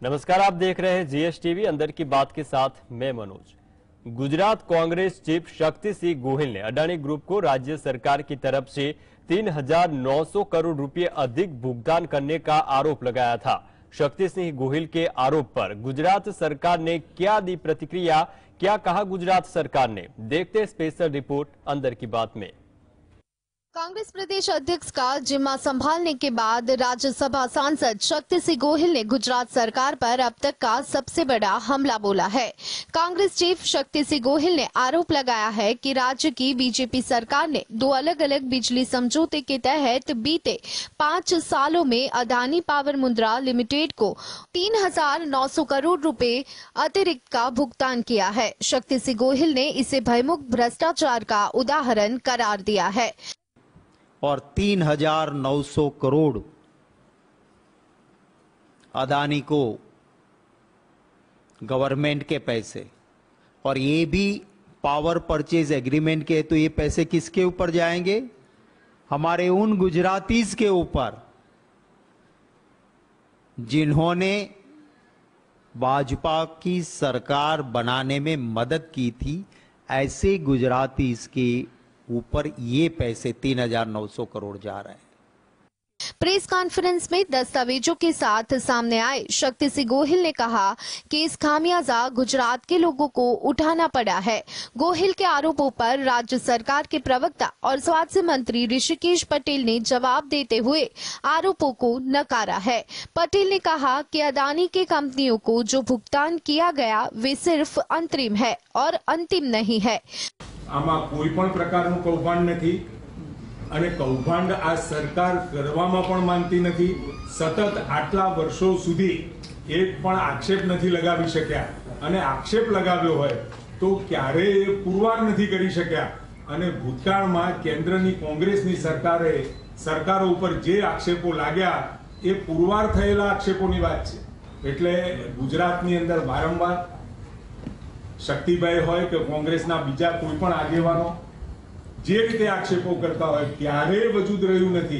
नमस्कार, आप देख रहे हैं जीएस टीवी। अंदर की बात के साथ मैं मनोज। गुजरात कांग्रेस चीफ शक्ति सिंह गोहिल ने अडानी ग्रुप को राज्य सरकार की तरफ से 3,900 करोड़ रुपए अधिक भुगतान करने का आरोप लगाया था। शक्ति सिंह गोहिल के आरोप पर गुजरात सरकार ने क्या दी प्रतिक्रिया, क्या कहा गुजरात सरकार ने, देखते स्पेशल रिपोर्ट अंदर की बात में। कांग्रेस प्रदेश अध्यक्ष का जिम्मा संभालने के बाद राज्यसभा सांसद शक्ति सिंह गोहिल ने गुजरात सरकार पर अब तक का सबसे बड़ा हमला बोला है। कांग्रेस चीफ शक्ति सिंह गोहिल ने आरोप लगाया है कि राज्य की बीजेपी सरकार ने 2 अलग अलग बिजली समझौते के तहत बीते 5 सालों में अडानी पावर मुंद्रा लिमिटेड को 3,900 करोड़ रुपए अतिरिक्त का भुगतान किया है। शक्ति सिंह गोहिल ने इसे भयमुक्त भ्रष्टाचार का उदाहरण करार दिया है। और 3,900 करोड़ अदानी को गवर्नमेंट के पैसे, और ये भी पावर परचेज एग्रीमेंट के। तो ये पैसे किसके ऊपर जाएंगे? हमारे उन गुजरातीज के ऊपर जिन्होंने भाजपा की सरकार बनाने में मदद की थी। ऐसे गुजरातीज के ऊपर ये पैसे 3,900 करोड़ जा रहे हैं। प्रेस कॉन्फ्रेंस में दस्तावेजों के साथ सामने आए शक्ति सिंह गोहिल ने कहा कि इस खामियाजा गुजरात के लोगों को उठाना पड़ा है। गोहिल के आरोपों पर राज्य सरकार के प्रवक्ता और स्वास्थ्य मंत्री ऋषिकेश पटेल ने जवाब देते हुए आरोपों को नकारा है। पटेल ने कहा कि अडानी के कंपनियों को जो भुगतान किया गया वे सिर्फ अंतरिम है और अंतिम नहीं है। आमा कोई पण प्रकारનું કૌભાંડ નથી અને કૌભાંડ આ સરકાર કરવામાં પણ માનતી નથી। સતત આટલા વર્ષો સુધી એક પણ આક્ષેપ નથી લગાવી શક્યા, અને આક્ષેપ લગાવ્યો હોય તો ક્યારેય પુરવાર નથી કરી શક્યા। અને ભૂતકાળમાં કેન્દ્રની કોંગ્રેસની સરકારો ઉપર જે આક્ષેપો लाग्યા એ પુરવાર થયેલા આક્ષેપોની વાત છે। એટલે ગુજરાતની અંદર વારંવાર शक्तिभाई होय के कांग्रेसना बीजा कोई पण आगेवानो जे रीते आक्षेपो करता होय क्यारे वजूद रह्यु नथी।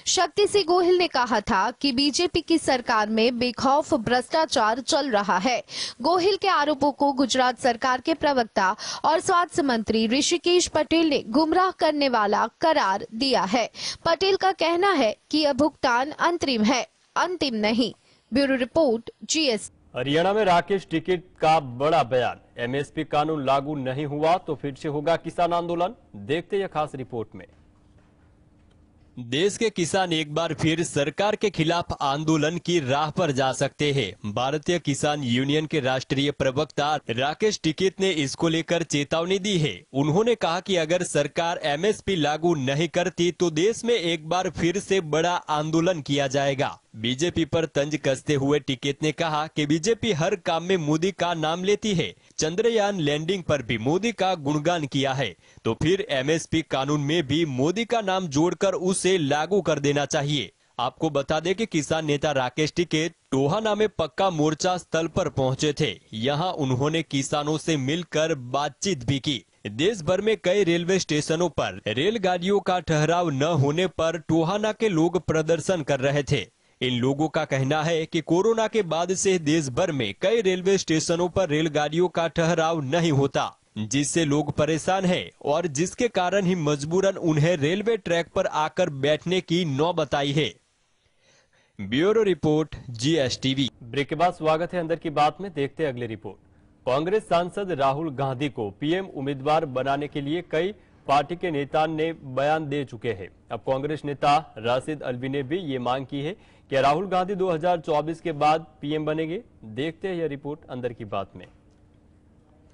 शक्ति सिंह गोहिल ने कहा था कि बीजेपी की सरकार में बेखौफ भ्रष्टाचार चल रहा है। गोहिल के आरोपों को गुजरात सरकार के प्रवक्ता और स्वास्थ्य मंत्री ऋषिकेश पटेल ने गुमराह करने वाला करार दिया है। पटेल का कहना है कि यह भुगतान अंतरिम है, अंतिम नहीं। Bureau report, GS. हरियाणा में राकेश टिकैत का बड़ा बयान। एमएसपी कानून लागू नहीं हुआ तो फिर से होगा किसान आंदोलन, देखते हैं खास रिपोर्ट में। देश के किसान एक बार फिर सरकार के खिलाफ आंदोलन की राह पर जा सकते हैं। भारतीय किसान यूनियन के राष्ट्रीय प्रवक्ता राकेश टिकैत ने इसको लेकर चेतावनी दी है। उन्होंने कहा कि अगर सरकार एमएसपी लागू नहीं करती तो देश में एक बार फिर से बड़ा आंदोलन किया जाएगा। बीजेपी पर तंज कसते हुए टिकैत ने कहा कि बीजेपी हर काम में मोदी का नाम लेती है। चंद्रयान लैंडिंग पर भी मोदी का गुणगान किया है, तो फिर एमएसपी कानून में भी मोदी का नाम जोड़कर उसे लागू कर देना चाहिए। आपको बता दें कि किसान नेता राकेश टिकैत टोहाना में पक्का मोर्चा स्थल पर पहुंचे थे। यहां उन्होंने किसानों से मिलकर बातचीत भी की। देश भर में कई रेलवे स्टेशनों पर रेलगाड़ियों का ठहराव न होने पर टोहाना के लोग प्रदर्शन कर रहे थे। इन लोगों का कहना है कि कोरोना के बाद से देश भर में कई रेलवे स्टेशनों पर रेलगाड़ियों का ठहराव नहीं होता, जिससे लोग परेशान हैं और जिसके कारण ही मजबूरन उन्हें रेलवे ट्रैक पर आकर बैठने की नौबत आई है। Bureau report, GS TV. Break के बाद स्वागत है अंदर की बात में, देखते हैं अगली रिपोर्ट। कांग्रेस सांसद राहुल गांधी को पीएम उम्मीदवार बनाने के लिए कई पार्टी के नेता ने बयान दे चुके हैं। अब कांग्रेस नेता राशिद अल्वी ने भी ये मांग की है कि राहुल गांधी 2024 के बाद पीएम बनेंगे, देखते हैं यह रिपोर्ट अंदर की बात में।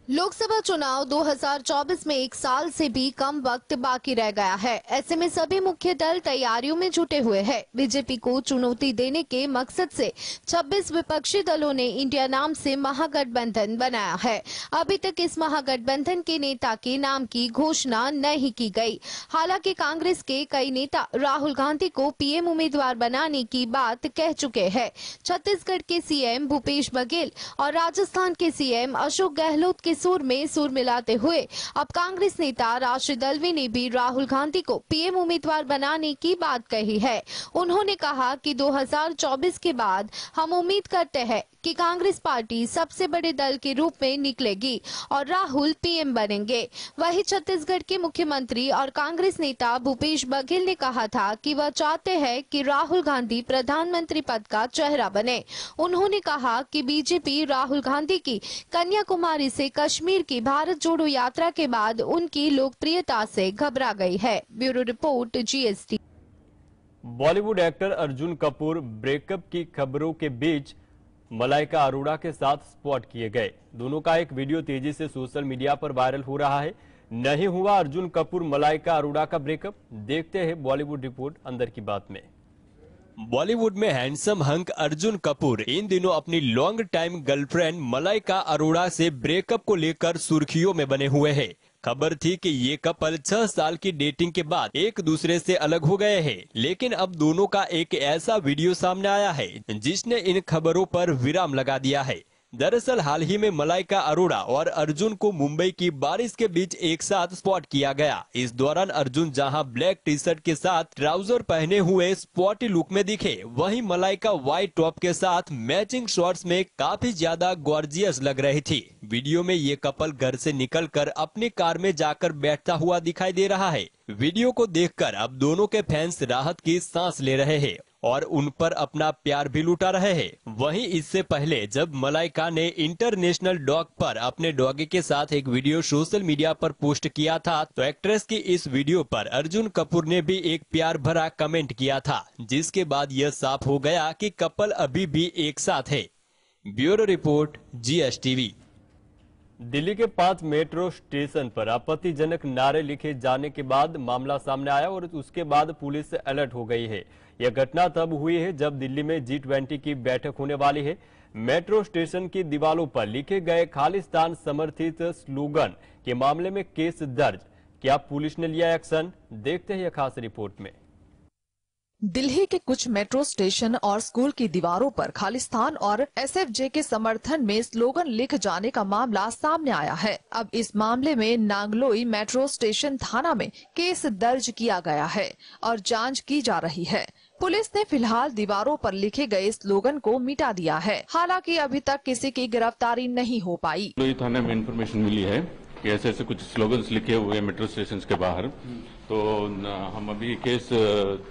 लोकसभा चुनाव 2024 में 1 साल से भी कम वक्त बाकी रह गया है। ऐसे में सभी मुख्य दल तैयारियों में जुटे हुए हैं। बीजेपी को चुनौती देने के मकसद से 26 विपक्षी दलों ने इंडिया नाम से महागठबंधन बनाया है। अभी तक इस महागठबंधन के नेता के नाम की घोषणा नहीं की गई। हालांकि कांग्रेस के कई नेता राहुल गांधी को पीएम उम्मीदवार बनाने की बात कह चुके हैं। छत्तीसगढ़ के सीएम भूपेश बघेल और राजस्थान के सीएम अशोक गहलोत के सुर में सुर मिलाते हुए अब कांग्रेस नेता राशिद अल्वी ने भी राहुल गांधी को पीएम उम्मीदवार बनाने की बात कही है। उन्होंने कहा कि 2024 के बाद हम उम्मीद करते हैं कि कांग्रेस पार्टी सबसे बड़े दल के रूप में निकलेगी और राहुल पीएम बनेंगे। वहीं छत्तीसगढ़ के मुख्यमंत्री और कांग्रेस नेता भूपेश बघेल ने कहा था कि वह चाहते हैं कि राहुल गांधी प्रधानमंत्री पद का चेहरा बने। उन्होंने कहा कि बीजेपी राहुल गांधी की कन्याकुमारी से कश्मीर की भारत जोड़ो यात्रा के बाद उनकी लोकप्रियता से घबरा गई है। Bureau report, GST। Bollywood actor Arjun Kapoor breakup की खबरों के बीच मलाइका अरोड़ा के साथ स्पॉट किए गए। दोनों का एक वीडियो तेजी से सोशल मीडिया पर वायरल हो रहा है। नहीं हुआ अर्जुन कपूर मलाइका अरोड़ा का ब्रेकअप, देखते हैं बॉलीवुड रिपोर्ट अंदर की बात में। बॉलीवुड में हैंडसम हंक अर्जुन कपूर इन दिनों अपनी long time girlfriend Malaika Arora से ब्रेकअप को लेकर सुर्खियों में बने हुए हैं। खबर थी कि ये कपल 6 साल की डेटिंग के बाद एक दूसरे से अलग हो गए हैं, लेकिन अब दोनों का एक ऐसा वीडियो सामने आया है जिसने इन खबरों पर विराम लगा दिया है। दरअसल हाल ही में मलाइका अरोड़ा और अर्जुन को मुंबई की बारिश के बीच एक साथ स्पॉट किया गया। इस दौरान अर्जुन जहां ब्लैक टी शर्ट के साथ ट्राउजर पहने हुए स्पॉटी लुक में दिखे, वहीं मलाइका व्हाइट टॉप के साथ मैचिंग शॉर्ट्स में काफी ज्यादा गॉर्जियस लग रही थी। वीडियो में ये कपल घर से निकलकर अपनी कार में जाकर बैठता हुआ दिखाई दे रहा है। वीडियो को देखकर अब दोनों के फैंस राहत की सांस ले रहे हैं और उन पर अपना प्यार भी लुटा रहे हैं। वहीं इससे पहले जब मलाइका ने इंटरनेशनल डॉग पर अपने डॉगी के साथ एक वीडियो सोशल मीडिया पर पोस्ट किया था, तो एक्ट्रेस की इस वीडियो पर अर्जुन कपूर ने भी एक प्यार भरा कमेंट किया था, जिसके बाद यह साफ हो गया कि कपल अभी भी एक साथ है। Bureau report, GSTV। दिल्ली के 5 मेट्रो स्टेशन पर आपत्तिजनक नारे लिखे जाने के बाद मामला सामने आया और उसके बाद पुलिस अलर्ट हो गई है। यह घटना तब हुई है जब दिल्ली में G20 की बैठक होने वाली है। मेट्रो स्टेशन की दीवारों पर लिखे गए खालिस्तान समर्थित स्लोगन के मामले में केस दर्ज। क्या पुलिस ने लिया एक्शन, देखते हैं यह खास रिपोर्ट में। दिल्ली के कुछ मेट्रो स्टेशन और स्कूल की दीवारों पर खालिस्तान और SFJ के समर्थन में स्लोगन लिख जाने का मामला सामने आया है। अब इस मामले में नांगलोई मेट्रो स्टेशन थाना में केस दर्ज किया गया है और जांच की जा रही है। पुलिस ने फिलहाल दीवारों पर लिखे गए स्लोगन को मिटा दिया है। हालांकि अभी तक किसी की गिरफ्तारी नहीं हो पाई। थाने में इंफॉर्मेशन मिली है कि ऐसे कुछ स्लोगन्स लिखे हुए मेट्रो स्टेशन के बाहर, तो हम अभी केस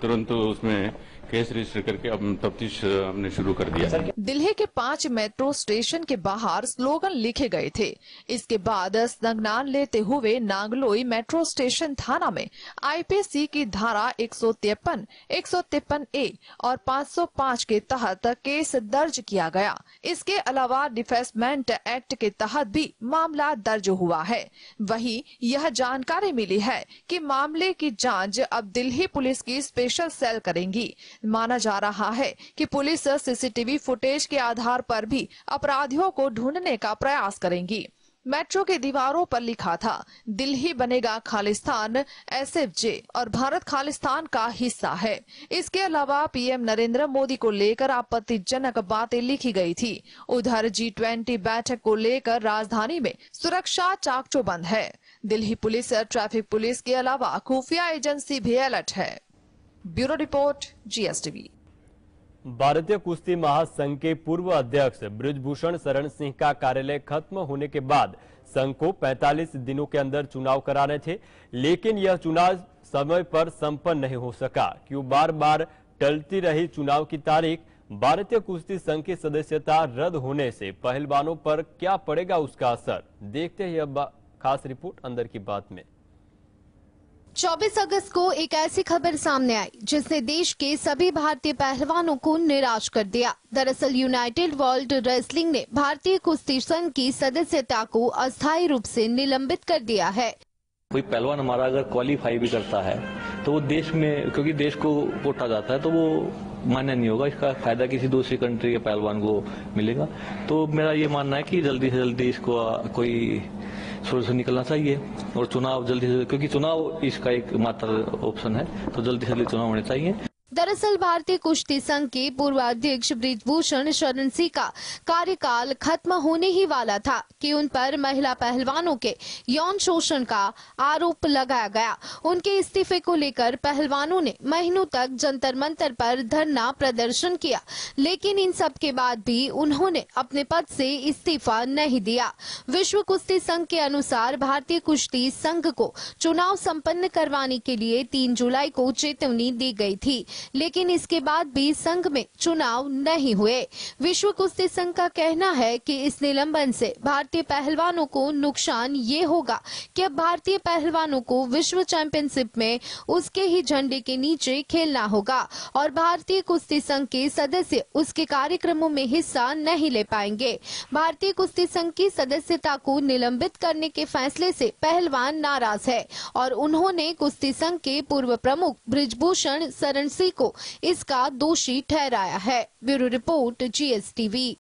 तुरंत उसमें केस रजिस्टर करके अब तफ्तीश हमने शुरू कर दिया। दिल्ली के 5 मेट्रो स्टेशन के बाहर स्लोगन लिखे गए थे। इसके बाद संज्ञान लेते हुए नांगलोई मेट्रो स्टेशन थाना में IPC की धारा 153, 153A और 505 के तहत केस दर्ज किया गया। इसके अलावा डिफेसमेंट एक्ट के तहत भी मामला दर्ज हुआ है। वहीं यह जानकारी मिली है कि मामले की जांच अब दिल्ली पुलिस की स्पेशल सेल करेंगी। माना जा रहा है कि पुलिस CCTV फुटेज के आधार पर भी अपराधियों को ढूंढने का प्रयास करेंगी। मेट्रो की दीवारों पर लिखा था, दिल्ली बनेगा खालिस्तान, SFJ और भारत खालिस्तान का हिस्सा है। इसके अलावा PM नरेंद्र मोदी को लेकर आपत्तिजनक बातें लिखी गई थी। उधर G20 बैठक को लेकर राजधानी में सुरक्षा चाक चौबंद है। दिल्ली पुलिस, ट्रैफिक पुलिस के अलावा खुफिया एजेंसी भी अलर्ट है। Bureau report, GSTV। भारतीय कुश्ती महासंघ के पूर्व अध्यक्ष बृजभूषण शरण सिंह का कार्यालय खत्म होने के बाद संघ को 45 दिनों के अंदर चुनाव कराने थे, लेकिन यह चुनाव समय पर संपन्न नहीं हो सका। क्यों बार बार टलती रही चुनाव की तारीख? भारतीय कुश्ती संघ की सदस्यता रद्द होने से पहलवानों पर क्या पड़ेगा उसका असर, देखते हैं यह खास रिपोर्ट अंदर की बात में। 24 अगस्त को एक ऐसी खबर सामने आई जिसने देश के सभी भारतीय पहलवानों को निराश कर दिया। दरअसल यूनाइटेड वर्ल्ड रेसलिंग ने भारतीय कुश्ती संघ की सदस्यता को अस्थायी रूप से निलंबित कर दिया है। कोई पहलवान हमारा अगर क्वालिफाई भी करता है तो वो देश में, क्योंकि देश को कोटा जाता है, तो वो मान्य नहीं होगा। इसका फायदा किसी दूसरी कंट्री के पहलवान को मिलेगा। तो मेरा ये मानना है कि जल्दी से जल्दी इसको कोई सोर्स से निकलना चाहिए और चुनाव जल्दी से, क्योंकि चुनाव इसका एक मात्र ऑप्शन है, तो जल्दी से जल्दी चुनाव होने चाहिए। दरअसल भारतीय कुश्ती संघ के पूर्व अध्यक्ष बृजभूषण शरण सिंह का कार्यकाल खत्म होने ही वाला था कि उन पर महिला पहलवानों के यौन शोषण का आरोप लगाया गया। उनके इस्तीफे को लेकर पहलवानों ने महीनों तक जंतर मंतर पर धरना प्रदर्शन किया, लेकिन इन सब के बाद भी उन्होंने अपने पद से इस्तीफा नहीं दिया। विश्व कुश्ती संघ के अनुसार भारतीय कुश्ती संघ को चुनाव संपन्न करवाने के लिए 3 जुलाई को चेतावनी दी गई थी, लेकिन इसके बाद भी संघ में चुनाव नहीं हुए। विश्व कुश्ती संघ का कहना है कि इस निलंबन से भारतीय पहलवानों को नुकसान ये होगा कि अब भारतीय पहलवानों को विश्व चैंपियनशिप में उसके ही झंडे के नीचे खेलना होगा और भारतीय कुश्ती संघ के सदस्य उसके कार्यक्रमों में हिस्सा नहीं ले पाएंगे। भारतीय कुश्ती संघ की सदस्यता को निलंबित करने के फैसले से पहलवान नाराज है और उन्होंने कुश्ती संघ के पूर्व प्रमुख बृजभूषण शरण सिंह को इसका दोषी ठहराया है। Bureau report GSTV।